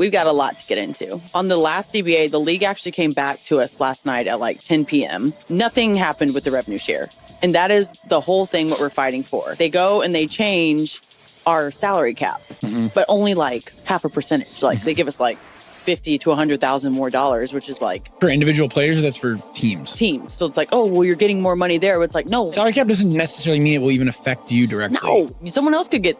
We've got a lot to get into. On the last CBA, the league actually came back to us last night at like 10 p.m. Nothing happened with the revenue share. And that is the whole thing what we're fighting for. They go and they change our salary cap, but only like half a percentage. Like they give us like 50 to 100,000 more dollars, which is like for individual players, or that's for teams? Teams. So it's like, oh, well, you're getting more money there. But it's like, no. Salary cap doesn't necessarily mean it will even affect you directly. No, someone else could get.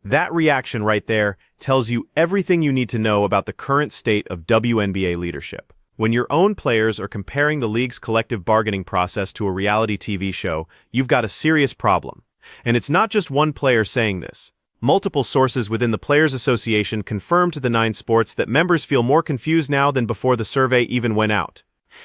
That reaction right there tells you everything you need to know about the current state of WNBA leadership. When your own players are comparing the league's collective bargaining process to a reality TV show, you've got a serious problem. And it's not just one player saying this. Multiple sources within the Players Association confirmed to the Nine Sports that members feel more confused now than before the survey even went out.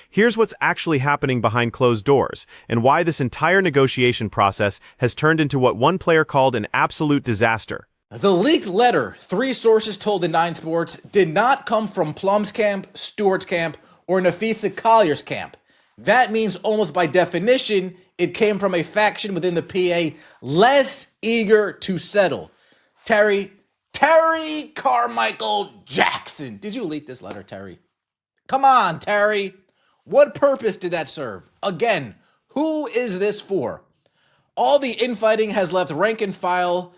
Here's what's actually happening behind closed doors, and why this entire negotiation process has turned into what one player called an absolute disaster. The leaked letter, 3 sources told the Nine Sports, did not come from Plum's camp, Stewart's camp, or Nafisa Collier's camp. That means almost by definition, it came from a faction within the PA less eager to settle. Terry Carmichael Jackson. Did you leak this letter, Terry? Come on, Terry. What purpose did that serve? Again, who is this for? All the infighting has left rank and file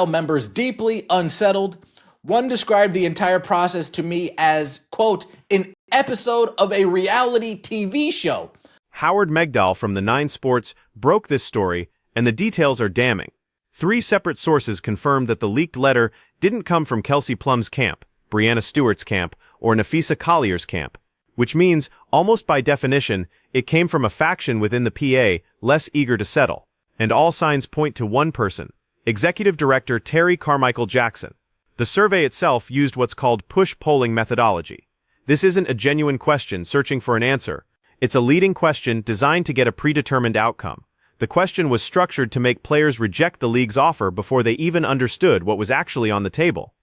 members deeply unsettled. One described the entire process to me as, quote, an episode of a reality TV show. Howard Megdal from the Nine Sports broke this story, and the details are damning. 3 separate sources confirmed that the leaked letter didn't come from Kelsey Plum's camp, Breanna Stewart's camp, or Nafisa Collier's camp, which means, almost by definition, it came from a faction within the PA less eager to settle. And all signs point to one person, Executive Director Terry Carmichael Jackson. The survey itself used what's called push polling methodology. This isn't a genuine question searching for an answer. It's a leading question designed to get a predetermined outcome. The question was structured to make players reject the league's offer before they even understood what was actually on the table.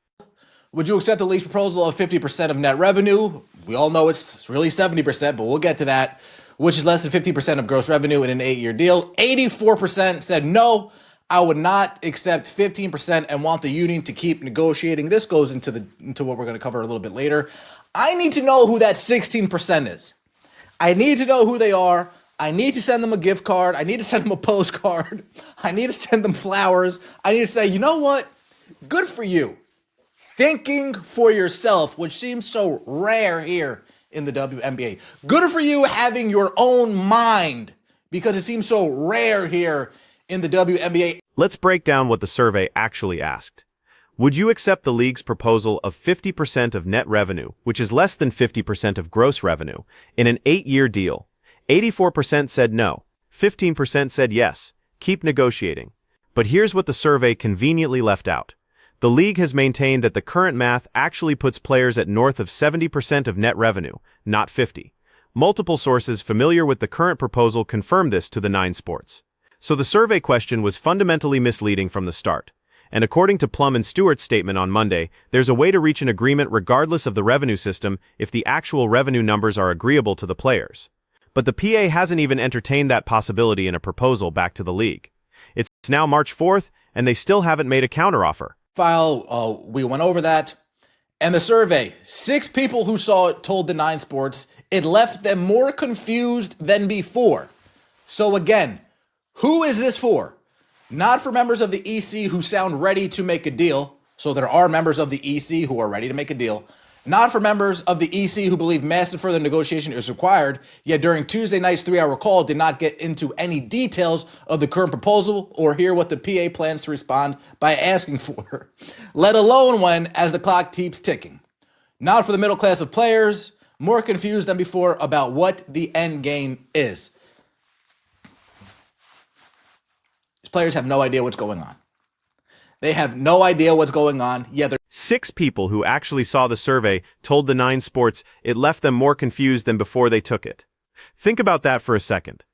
Would you accept the league's proposal of 50% of net revenue? We all know it's really 70%, but we'll get to that, which is less than 50% of gross revenue in an 8-year deal. 84% said no, I would not accept 15% and want the union to keep negotiating. This goes into what we're going to cover a little bit later. I need to know who that 16% is. I need to know who they are. I need to send them a gift card. I need to send them a postcard. I need to send them flowers. I need to say, you know what? Good for you. Thinking for yourself, which seems so rare here in the WNBA. Good for you having your own mind, because it seems so rare here in the WNBA. Let's break down what the survey actually asked. Would you accept the league's proposal of 50% of net revenue, which is less than 50% of gross revenue, in an 8-year deal? 84% said no. 15% said yes. Keep negotiating. But here's what the survey conveniently left out. The league has maintained that the current math actually puts players at north of 70% of net revenue, not 50. Multiple sources familiar with the current proposal confirmed this to the Nine Sports. So the survey question was fundamentally misleading from the start. And according to Plum and Stewart's statement on Monday, there's a way to reach an agreement regardless of the revenue system if the actual revenue numbers are agreeable to the players. But the PA hasn't even entertained that possibility in a proposal back to the league. It's now March 4th, and they still haven't made a counteroffer. We went over that. And the survey, 6 people who saw it told the Nine Sports it left them more confused than before. So again, who is this for? Not for members of the EC who sound ready to make a deal. So there are members of the EC who are ready to make a deal. Not for members of the EC who believe massive further negotiation is required, yet during Tuesday night's 3-hour call did not get into any details of the current proposal or hear what the PA plans to respond by asking for, let alone when, as the clock keeps ticking. Not for the middle class of players, more confused than before about what the end game is. These players have no idea what's going on. They have no idea what's going on. Yeah, 6 people who actually saw the survey told the Nine Sports it left them more confused than before they took it. Think about that for a second.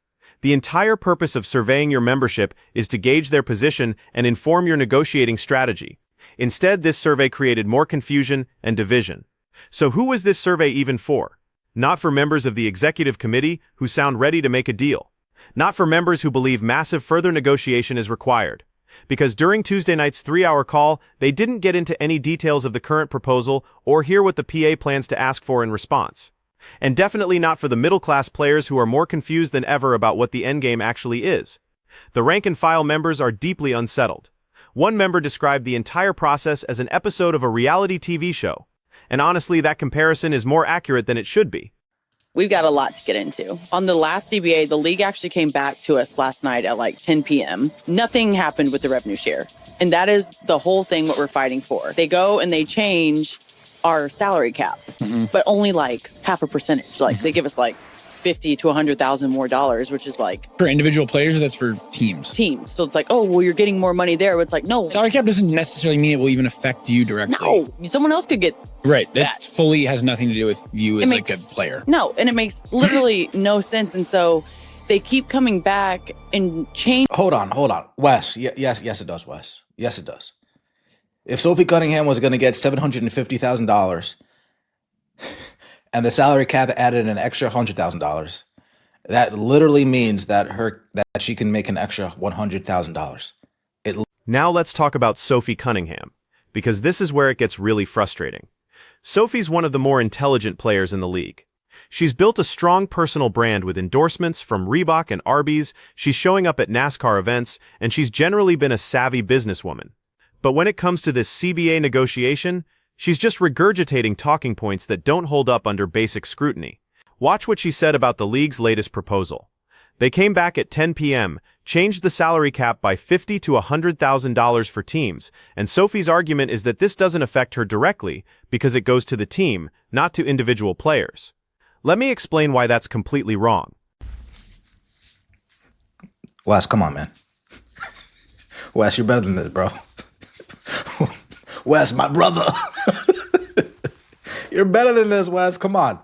The entire purpose of surveying your membership is to gauge their position and inform your negotiating strategy. Instead, this survey created more confusion and division. So who was this survey even for? Not for members of the executive committee who sound ready to make a deal. Not for members who believe massive further negotiation is required. Because during Tuesday night's 3-hour call, they didn't get into any details of the current proposal or hear what the PA plans to ask for in response. And definitely not for the middle-class players who are more confused than ever about what the endgame actually is. The rank-and-file members are deeply unsettled. One member described the entire process as an episode of a reality TV show. And honestly, that comparison is more accurate than it should be. We've got a lot to get into. On the last CBA, the league actually came back to us last night at like 10 p.m. Nothing happened with the revenue share. And that is the whole thing what we're fighting for. They go and they change our salary cap, but only like half a percentage. Like they give us like 50 to 100,000 more dollars, which is like For individual players, or that's for teams? teams. So it's like, oh, well, you're getting more money there. It's like, no, Salary cap doesn't necessarily mean it will even affect you directly. no, someone else could get Right. that. It fully has nothing to do with you as like a makes- player. no. And it makes literally no sense. And so they keep coming back and change. Hold on. Wes, yes, it does, Wes. Yes, it does. If Sophie Cunningham was going to get $750,000 and the salary cap added an extra $100,000, that literally means that she can make an extra $100,000. Now let's talk about Sophie Cunningham, because this is where it gets really frustrating. Sophie's one of the more intelligent players in the league. She's built a strong personal brand with endorsements from Reebok and Arby's, she's showing up at NASCAR events, and she's generally been a savvy businesswoman. But when it comes to this CBA negotiation, she's just regurgitating talking points that don't hold up under basic scrutiny. Watch what she said about the league's latest proposal. They came back at 10 p.m., changed the salary cap by $50,000 to $100,000 for teams, and Sophie's argument is that this doesn't affect her directly because it goes to the team, not to individual players. Let me explain why that's completely wrong. Wes, come on, man. Wes, you're better than this, bro. Wes, my brother. You're better than this, Wes. Come on.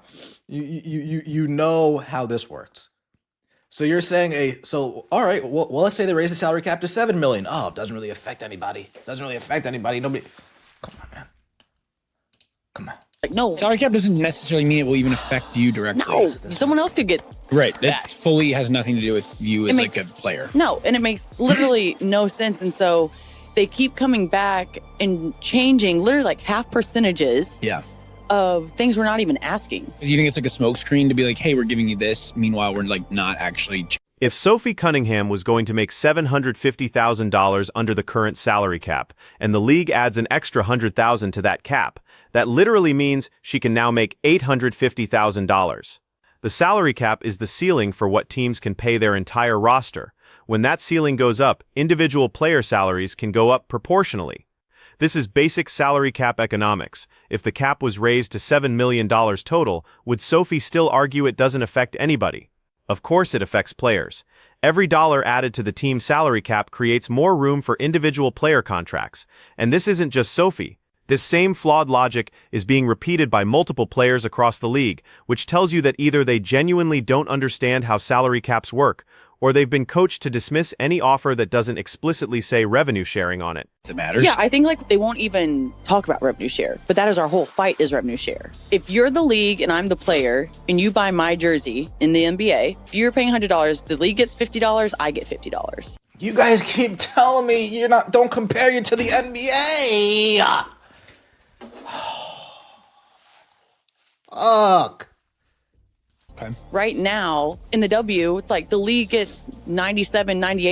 You know how this works. So you're saying all right, well, let's say they raise the salary cap to $7 million. Oh, it doesn't really affect anybody. Nobody. Come on, man. Come on. Like, no, Salary cap doesn't necessarily mean it will even affect you directly. no, someone else could get Right. that. It fully has nothing to do with you as like a makes- player. No, and it makes literally no sense. And so they keep coming back and changing literally like half percentages Yeah. of things we're not even asking. Do you think it's like a smokescreen to be like, hey, we're giving you this. Meanwhile, we're like not actually. If Sophie Cunningham was going to make $750,000 under the current salary cap, and the league adds an extra $100,000 to that cap, that literally means she can now make $850,000. The salary cap is the ceiling for what teams can pay their entire roster. When that ceiling goes up, individual player salaries can go up proportionally. This is basic salary cap economics. If the cap was raised to $7 million total, would Sophie still argue it doesn't affect anybody? Of course it affects players. Every dollar added to the team's salary cap creates more room for individual player contracts. And this isn't just Sophie. This same flawed logic is being repeated by multiple players across the league, which tells you that either they genuinely don't understand how salary caps work, or they've been coached to dismiss any offer that doesn't explicitly say revenue sharing on it. It matters. Yeah, I think like they won't even talk about revenue share, but that is our whole fight is revenue share. If you're the league and I'm the player and you buy my jersey in the NBA, if you're paying $100, the league gets $50, I get $50. You guys keep telling me don't compare you to the NBA. Fuck. Okay. Right now in the W, it's like the league gets $97,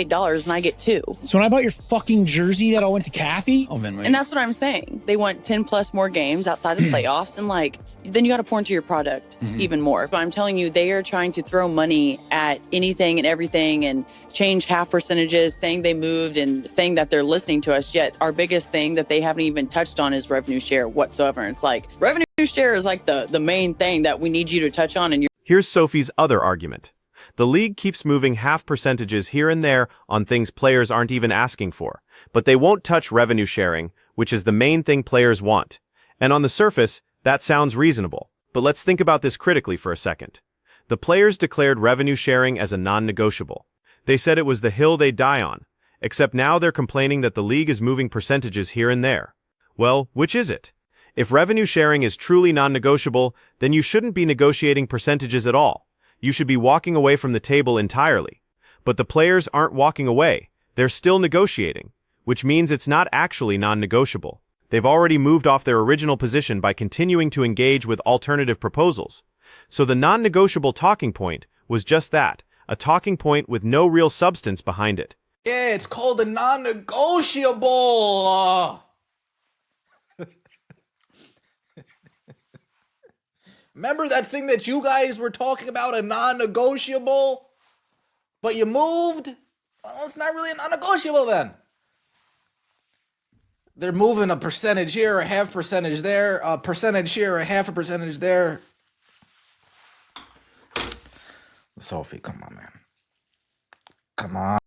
$98 and I get $2. So when I bought your fucking jersey that all went to Kathy, And that's what I'm saying. They want 10 plus more games outside of playoffs. And like, then you got to pour into your product even more. But I'm telling you, they are trying to throw money at anything and everything and change half percentages, saying they moved and saying that they're listening to us. Yet our biggest thing that they haven't even touched on is revenue share whatsoever. And it's like revenue share is like the main thing that we need you to touch on. And you're Here's Sophie's other argument. The league keeps moving half percentages here and there on things players aren't even asking for, but they won't touch revenue sharing, which is the main thing players want. And on the surface, that sounds reasonable. But let's think about this critically for a second. The players declared revenue sharing as a non-negotiable. They said it was the hill they die on, except now they're complaining that the league is moving percentages here and there. Well, which is it? If revenue sharing is truly non-negotiable, then you shouldn't be negotiating percentages at all. You should be walking away from the table entirely. But the players aren't walking away. They're still negotiating, which means it's not actually non-negotiable. They've already moved off their original position by continuing to engage with alternative proposals. So the non-negotiable talking point was just that, a talking point with no real substance behind it. Yeah, it's called a non-negotiable. Remember that thing that you guys were talking about, a non-negotiable? But you moved? Well, it's not really a non-negotiable then. They're moving a percentage here, a half percentage there, a percentage here, a half a percentage there. Sophie, come on, man. Come on.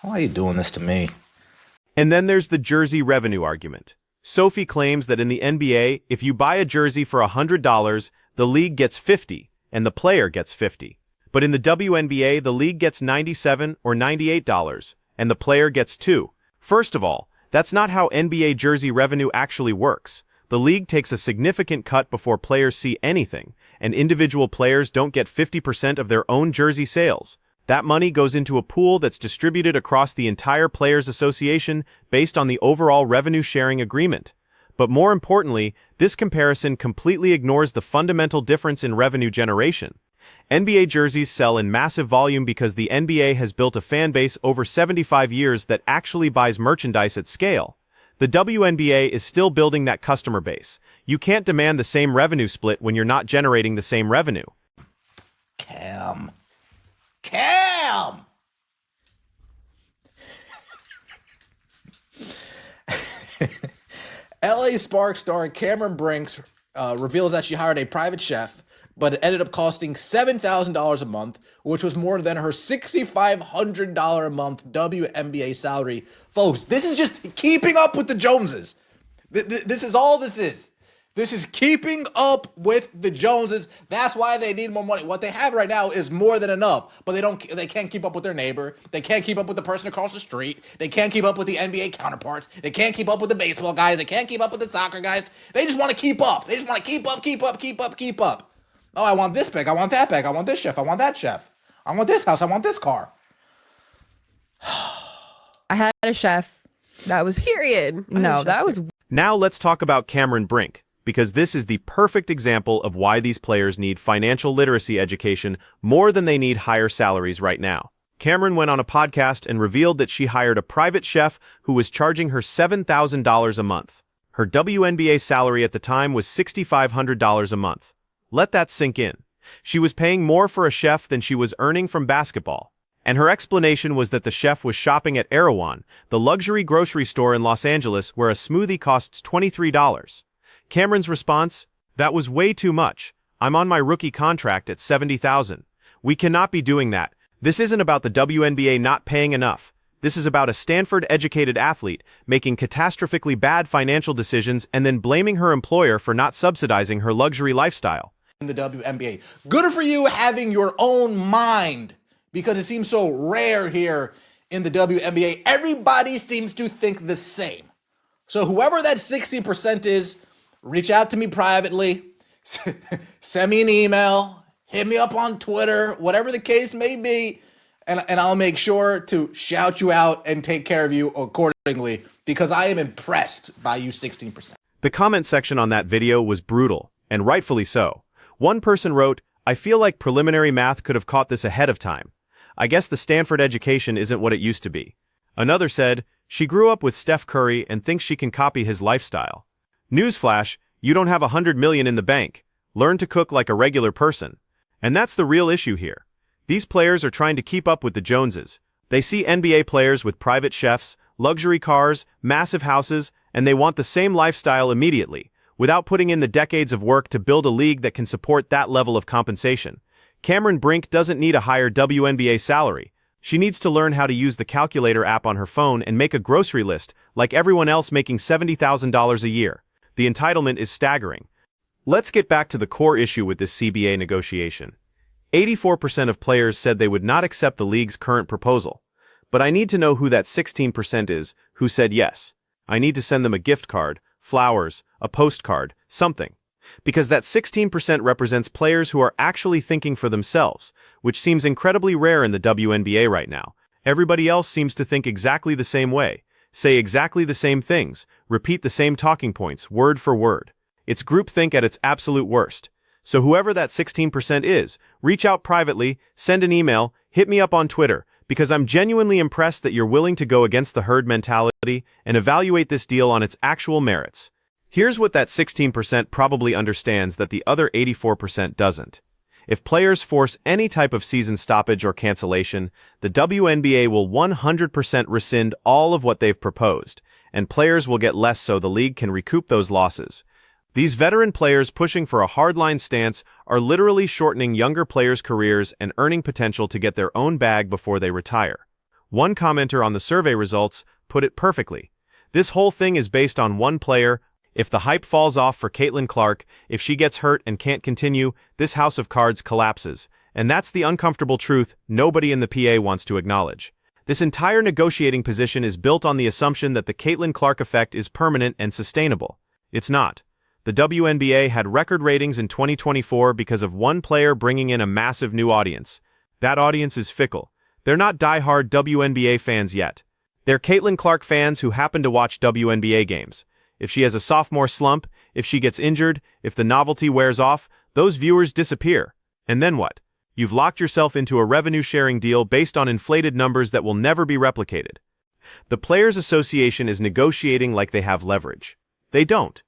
Why are you doing this to me? And then there's the jersey revenue argument. Sophie claims that in the NBA, if you buy a jersey for $100, the league gets $50, and the player gets $50. But in the WNBA, the league gets $97 or $98, and the player gets $2. First of all, that's not how NBA jersey revenue actually works. The league takes a significant cut before players see anything, and individual players don't get 50% of their own jersey sales. That money goes into a pool that's distributed across the entire Players Association based on the overall revenue-sharing agreement. But more importantly, this comparison completely ignores the fundamental difference in revenue generation. NBA jerseys sell in massive volume because the NBA has built a fan base over 75 years that actually buys merchandise at scale. The WNBA is still building that customer base. You can't demand the same revenue split when you're not generating the same revenue. Cam. LA Sparks star Cameron Brink reveals that she hired a private chef, but it ended up costing $7,000 a month, which was more than her $6,500 a month WNBA salary. Folks, this is just keeping up with the Joneses. This is all this is. This is keeping up with the Joneses. That's why they need more money. What they have right now is more than enough, but they can't keep up with their neighbor. They can't keep up with the person across the street. They can't keep up with the NBA counterparts. They can't keep up with the baseball guys. They can't keep up with the soccer guys. They just want to keep up. They just want to keep up. Oh, I want this bag. I want that bag. I want this chef. I want that chef. I want this house. I want this car. I had a chef. That was... Period. No, that was... Now let's talk about Cameron Brink, because this is the perfect example of why these players need financial literacy education more than they need higher salaries right now. Cameron went on a podcast and revealed that she hired a private chef who was charging her $7,000 a month. Her WNBA salary at the time was $6,500 a month. Let that sink in. She was paying more for a chef than she was earning from basketball. And her explanation was that the chef was shopping at Erewhon, the luxury grocery store in Los Angeles where a smoothie costs $23. Cameron's response? That was way too much. I'm on my rookie contract at $70,000. We cannot be doing that. This isn't about the WNBA not paying enough. This is about a Stanford-educated athlete making catastrophically bad financial decisions and then blaming her employer for not subsidizing her luxury lifestyle. In the WNBA. Good for you having your own mind, because it seems so rare here in the WNBA. Everybody seems to think the same. So whoever that 60% is, reach out to me privately, send me an email, hit me up on Twitter, whatever the case may be, and I'll make sure to shout you out and take care of you accordingly, because I am impressed by you 16%. The comment section on that video was brutal, and rightfully so. One person wrote, "I feel like preliminary math could have caught this ahead of time. I guess the Stanford education isn't what it used to be." Another said, "She grew up with Steph Curry and thinks she can copy his lifestyle. Newsflash, you don't have $100 million in the bank. Learn to cook like a regular person." And that's the real issue here. These players are trying to keep up with the Joneses. They see NBA players with private chefs, luxury cars, massive houses, and they want the same lifestyle immediately, without putting in the decades of work to build a league that can support that level of compensation. Cameron Brink doesn't need a higher WNBA salary. She needs to learn how to use the calculator app on her phone and make a grocery list like everyone else making $70,000 a year. The entitlement is staggering. Let's get back to the core issue with this CBA negotiation. 84% of players said they would not accept the league's current proposal. But I need to know who that 16% is who said yes. I need to send them a gift card, flowers, a postcard, something. Because that 16% represents players who are actually thinking for themselves, which seems incredibly rare in the WNBA right now. Everybody else seems to think exactly the same way, say exactly the same things, repeat the same talking points, word for word. It's groupthink at its absolute worst. So whoever that 16% is, reach out privately, send an email, hit me up on Twitter, because I'm genuinely impressed that you're willing to go against the herd mentality and evaluate this deal on its actual merits. Here's what that 16% probably understands that the other 84% doesn't. If players force any type of season stoppage or cancellation, the WNBA will 100% rescind all of what they've proposed, and players will get less so the league can recoup those losses. These veteran players pushing for a hardline stance are literally shortening younger players' careers and earning potential to get their own bag before they retire. One commenter on the survey results put it perfectly. This whole thing is based on one player. If the hype falls off for Caitlin Clark, if she gets hurt and can't continue, this house of cards collapses. And that's the uncomfortable truth nobody in the PA wants to acknowledge. This entire negotiating position is built on the assumption that the Caitlin Clark effect is permanent and sustainable. It's not. The WNBA had record ratings in 2024 because of one player bringing in a massive new audience. That audience is fickle. They're not die-hard WNBA fans yet. They're Caitlin Clark fans who happen to watch WNBA games. If she has a sophomore slump, if she gets injured, if the novelty wears off, those viewers disappear. And then what? You've locked yourself into a revenue-sharing deal based on inflated numbers that will never be replicated. The Players Association is negotiating like they have leverage. They don't.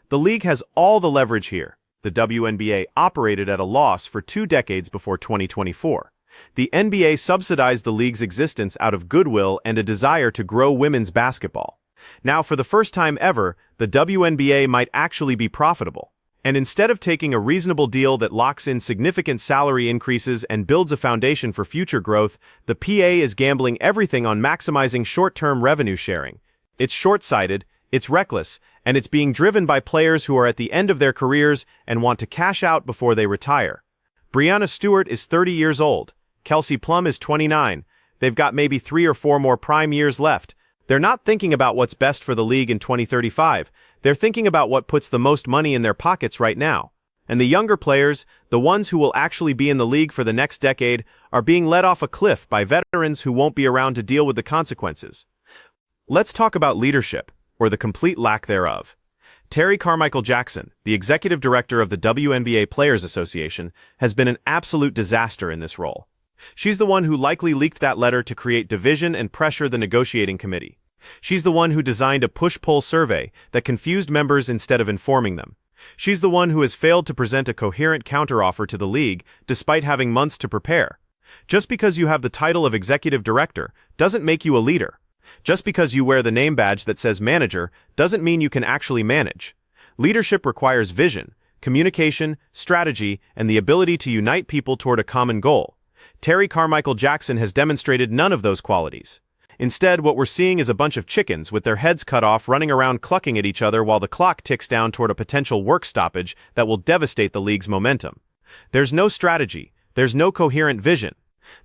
The league has all the leverage here. The WNBA operated at a loss for 2 decades before 2024. The NBA subsidized the league's existence out of goodwill and a desire to grow women's basketball. Now, for the first time ever, the WNBA might actually be profitable. And instead of taking a reasonable deal that locks in significant salary increases and builds a foundation for future growth, the PA is gambling everything on maximizing short-term revenue sharing. It's short-sighted, it's reckless, and it's being driven by players who are at the end of their careers and want to cash out before they retire. Breanna Stewart is 30 years old. Kelsey Plum is 29. They've got maybe 3 or 4 more prime years left. They're not thinking about what's best for the league in 2035. They're thinking about what puts the most money in their pockets right now. And the younger players, the ones who will actually be in the league for the next decade, are being let off a cliff by veterans who won't be around to deal with the consequences. Let's talk about leadership, or the complete lack thereof. Terry Carmichael Jackson, the executive director of the WNBA Players Association, has been an absolute disaster in this role. She's the one who likely leaked that letter to create division and pressure the negotiating committee. She's the one who designed a push-pull survey that confused members instead of informing them. She's the one who has failed to present a coherent counteroffer to the league despite having months to prepare. Just because you have the title of executive director doesn't make you a leader. Just because you wear the name badge that says manager doesn't mean you can actually manage. Leadership requires vision, communication, strategy, and the ability to unite people toward a common goal. Terry Carmichael Jackson has demonstrated none of those qualities. Instead, what we're seeing is a bunch of chickens with their heads cut off running around clucking at each other while the clock ticks down toward a potential work stoppage that will devastate the league's momentum. There's no strategy. There's no coherent vision.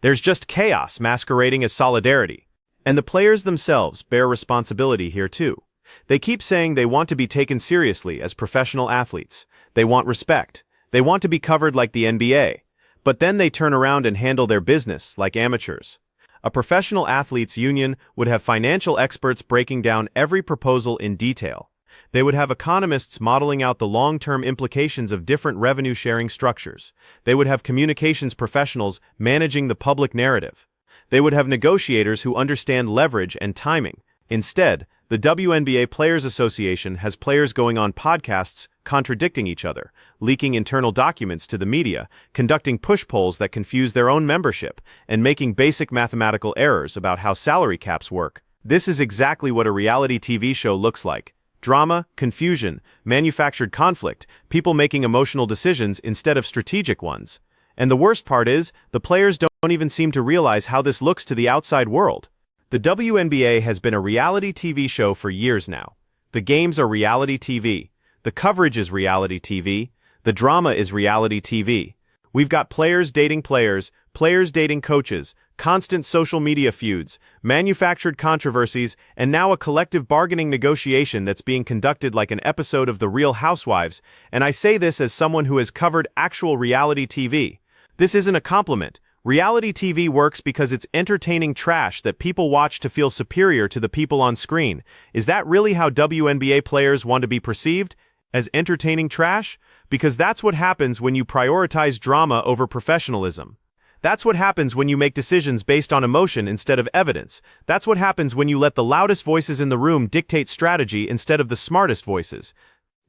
There's just chaos masquerading as solidarity. And the players themselves bear responsibility here too. They keep saying they want to be taken seriously as professional athletes. They want respect. They want to be covered like the NBA. But then they turn around and handle their business like amateurs. A professional athletes union would have financial experts breaking down every proposal in detail. They would have economists modeling out the long-term implications of different revenue-sharing structures. They would have communications professionals managing the public narrative. They would have negotiators who understand leverage and timing. Instead, the WNBA Players Association has players going on podcasts contradicting each other, leaking internal documents to the media, conducting push polls that confuse their own membership, and making basic mathematical errors about how salary caps work. This is exactly what a reality TV show looks like. Drama, confusion, manufactured conflict, people making emotional decisions instead of strategic ones. And the worst part is, the players don't even seem to realize how this looks to the outside world. The WNBA has been a reality TV show for years now. The games are reality TV. The coverage is reality TV. The drama is reality TV. We've got players dating players, players dating coaches, constant social media feuds, manufactured controversies, and now a collective bargaining negotiation that's being conducted like an episode of The Real Housewives, and I say this as someone who has covered actual reality TV. This isn't a compliment. Reality TV works because it's entertaining trash that people watch to feel superior to the people on screen. Is that really how WNBA players want to be perceived? As entertaining trash? Because that's what happens when you prioritize drama over professionalism. That's what happens when you make decisions based on emotion instead of evidence. That's what happens when you let the loudest voices in the room dictate strategy instead of the smartest voices.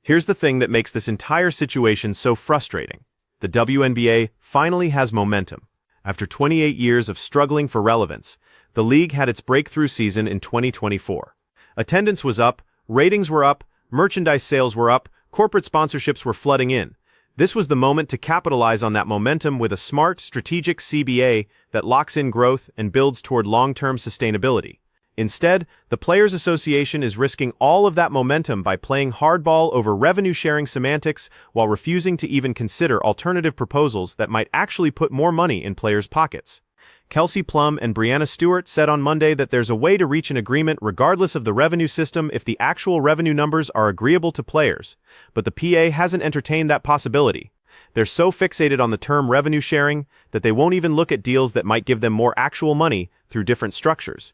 Here's the thing that makes this entire situation so frustrating. The WNBA finally has momentum. After 28 years of struggling for relevance, the league had its breakthrough season in 2024. Attendance was up, ratings were up, merchandise sales were up, corporate sponsorships were flooding in. This was the moment to capitalize on that momentum with a smart, strategic CBA that locks in growth and builds toward long-term sustainability. Instead, the Players Association is risking all of that momentum by playing hardball over revenue-sharing semantics while refusing to even consider alternative proposals that might actually put more money in players' pockets. Kelsey Plum and Brianna Stewart said on Monday that there's a way to reach an agreement regardless of the revenue system if the actual revenue numbers are agreeable to players, but the PA hasn't entertained that possibility. They're so fixated on the term revenue sharing that they won't even look at deals that might give them more actual money through different structures.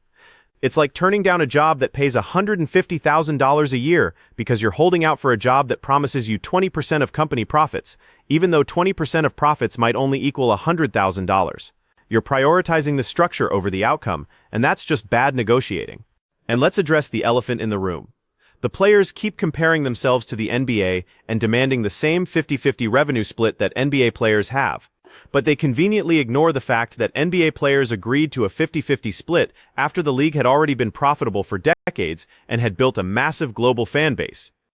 It's like turning down a job that pays $150,000 a year because you're holding out for a job that promises you 20% of company profits, even though 20% of profits might only equal $100,000. You're prioritizing the structure over the outcome, and that's just bad negotiating. And let's address the elephant in the room. The players keep comparing themselves to the NBA and demanding the same 50-50 revenue split that NBA players have. But they conveniently ignore the fact that NBA players agreed to a 50-50 split after the league had already been profitable for decades and had built a massive global fan base.